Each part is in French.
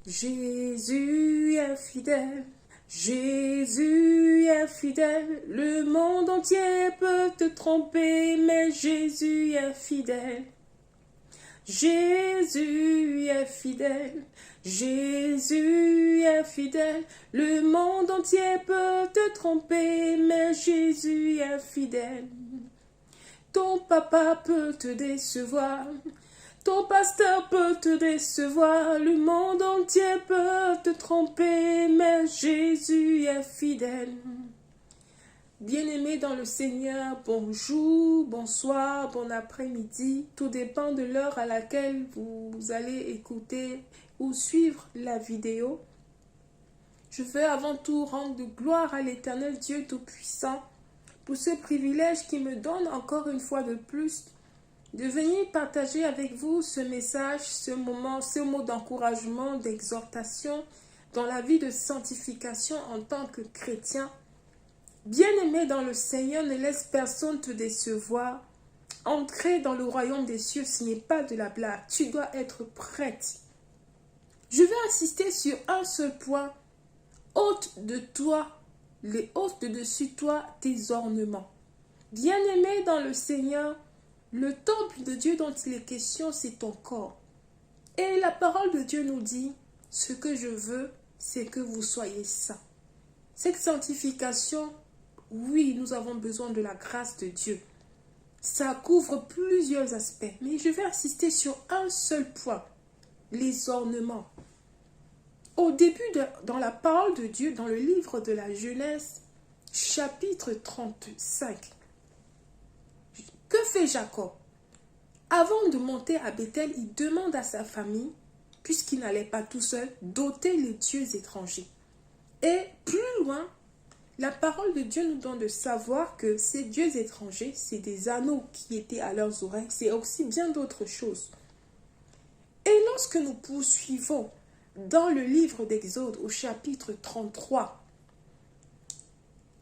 Jésus est fidèle, Jésus est fidèle, le monde entier peut te tromper, mais Jésus est fidèle. Jésus est fidèle, Jésus est fidèle, le monde entier peut te tromper, mais Jésus est fidèle. Ton papa peut te décevoir, ton pasteur peut te décevoir, le monde entier peut te tromper, mais Jésus est fidèle. Bien-aimés dans le Seigneur, bonjour, bonsoir, bon après-midi. Tout dépend de l'heure à laquelle vous allez écouter ou suivre la vidéo. Je veux avant tout rendre de gloire à l'Éternel Dieu Tout-Puissant pour ce privilège qui me donne encore une fois de plus de venir partager avec vous ce message, ce mot d'encouragement, d'exhortation dans la vie de sanctification en tant que chrétien. Bien-aimé dans le Seigneur, ne laisse personne te décevoir. Entrer dans le royaume des cieux, ce n'est pas de la blague. Tu dois être prête. Je vais insister sur un seul point. Ôte de de dessus toi tes ornements. Bien-aimé dans le Seigneur, le temple de Dieu dont il est question, c'est ton corps. Et la parole de Dieu nous dit, ce que je veux, c'est que vous soyez saints. Cette sanctification, oui, nous avons besoin de la grâce de Dieu. Ça couvre plusieurs aspects, mais je vais insister sur un seul point, les ornements. Au début, dans la parole de Dieu, dans le livre de la Genèse, chapitre 35, que fait Jacob? Avant de monter à Bethel, il demande à sa famille, puisqu'il n'allait pas tout seul, d'ôter les dieux étrangers. Et plus loin, la parole de Dieu nous donne de savoir que ces dieux étrangers, c'est des anneaux qui étaient à leurs oreilles, c'est aussi bien d'autres choses. Et lorsque nous poursuivons dans le livre d'Exode au chapitre 33,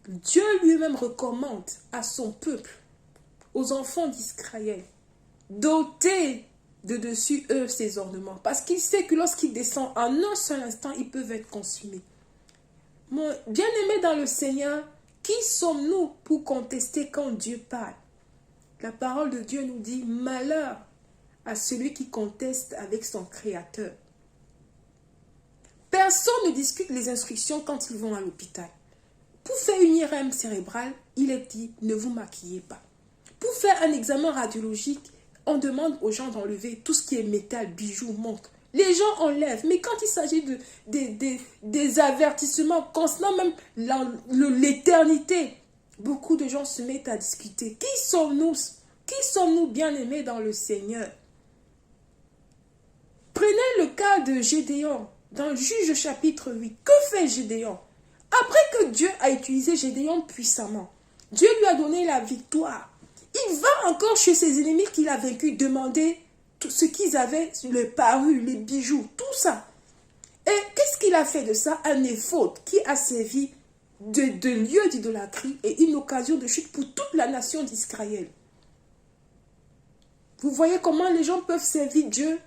Dieu lui-même recommande à son peuple, aux enfants d'Israël, d'ôter de dessus eux ces ornements. Parce qu'il sait que lorsqu'ils descendent en un seul instant, ils peuvent être consumés. Mon bien-aimé dans le Seigneur, qui sommes-nous pour contester quand Dieu parle? La parole de Dieu nous dit, malheur à celui qui conteste avec son Créateur. Personne ne discute les instructions quand ils vont à l'hôpital. Pour faire une IRM cérébrale, il est dit, ne vous maquillez pas. Pour faire un examen radiologique, on demande aux gens d'enlever tout ce qui est métal, bijoux, montres. Les gens enlèvent, mais quand il s'agit des avertissements concernant même l'éternité, beaucoup de gens se mettent à discuter. Qui sommes-nous? Qui sommes-nous bien-aimés dans le Seigneur? Prenez le cas de Gédéon, dans le Juge chapitre 8. Que fait Gédéon? Après que Dieu a utilisé Gédéon puissamment, Dieu lui a donné la victoire. Il va encore chez ses ennemis qu'il a vaincus demander tout ce qu'ils avaient, les parures, les bijoux, tout ça. Et qu'est-ce qu'il a fait de ça? Un éphod qui a servi de lieu d'idolâtrie et une occasion de chute pour toute la nation d'Israël. Vous voyez comment les gens peuvent servir Dieu,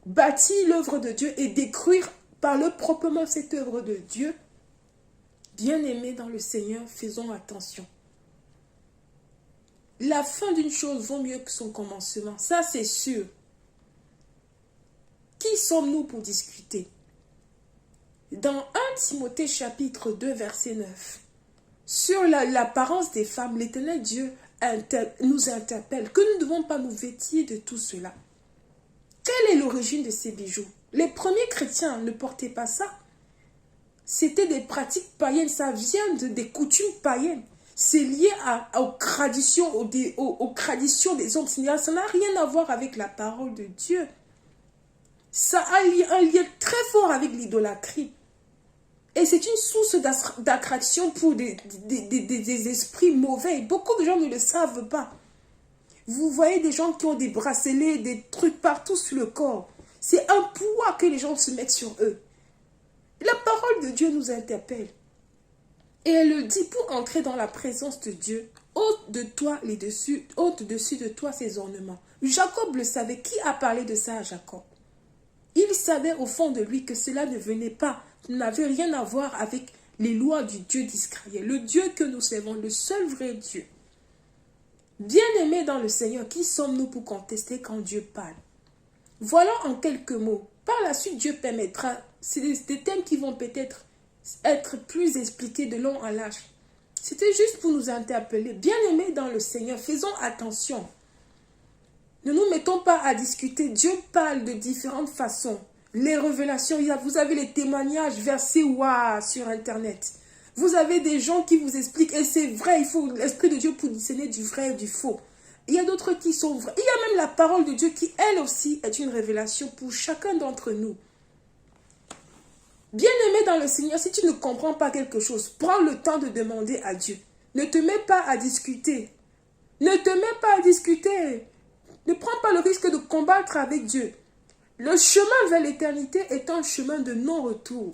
bâtir l'œuvre de Dieu et détruire par leur propre main cette œuvre de Dieu. Bien-aimés dans le Seigneur, faisons attention. La fin d'une chose vaut mieux que son commencement. Ça, c'est sûr. Qui sommes-nous pour discuter? Dans 1 Timothée chapitre 2, verset 9, sur l'apparence des femmes, l'Éternel Dieu nous interpelle que nous ne devons pas nous vêtir de tout cela. Quelle est l'origine de ces bijoux? Les premiers chrétiens ne portaient pas ça. C'était des pratiques païennes, ça vient des coutumes païennes. C'est lié aux traditions des hommes. Ça n'a rien à voir avec la parole de Dieu. Ça a un lien très fort avec l'idolâtrie. Et c'est une source d'attraction pour des esprits mauvais. Beaucoup de gens ne le savent pas. Vous voyez des gens qui ont des bracelets, des trucs partout sur le corps. C'est un poids que les gens se mettent sur eux. La parole de Dieu nous interpelle. Et elle le dit, pour entrer dans la présence de Dieu, ôte de toi ôte dessus de toi ces ornements. Jacob le savait. Qui a parlé de ça à Jacob? Il savait au fond de lui que cela ne venait pas, n'avait rien à voir avec les lois du Dieu d'Israël, le Dieu que nous servons, le seul vrai Dieu. Bien-aimés dans le Seigneur, qui sommes-nous pour contester quand Dieu parle? Voilà en quelques mots. Par la suite, Dieu permettra, c'est des thèmes qui vont peut-être être plus expliqués de long en large. C'était juste pour nous interpeller. Bien-aimés dans le Seigneur, faisons attention. Ne nous mettons pas à discuter. Dieu parle de différentes façons. Les révélations, vous avez les témoignages versés sur Internet. Vous avez des gens qui vous expliquent, et c'est vrai, il faut l'Esprit de Dieu pour discerner du vrai et du faux. Il y a d'autres qui sont vrais. Il y a même la parole de Dieu qui, elle aussi, est une révélation pour chacun d'entre nous. Bien-aimé dans le Seigneur, si tu ne comprends pas quelque chose, prends le temps de demander à Dieu. Ne te mets pas à discuter. Ne te mets pas à discuter. Ne prends pas le risque de combattre avec Dieu. Le chemin vers l'éternité est un chemin de non-retour.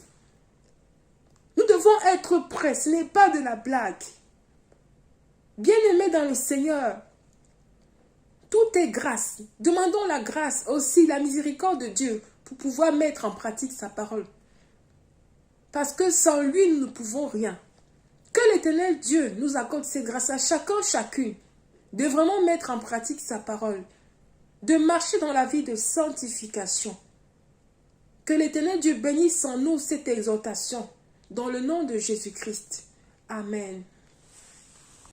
Nous devons être prêts, ce n'est pas de la blague. Bien-aimés dans le Seigneur, tout est grâce. Demandons la grâce aussi, la miséricorde de Dieu pour pouvoir mettre en pratique sa parole. Parce que sans lui, nous ne pouvons rien. Que l'Éternel Dieu nous accorde ses grâces à chacun, chacune, de vraiment mettre en pratique sa parole, de marcher dans la vie de sanctification. Que l'Éternel Dieu bénisse en nous cette exhortation, dans le nom de Jésus-Christ. Amen.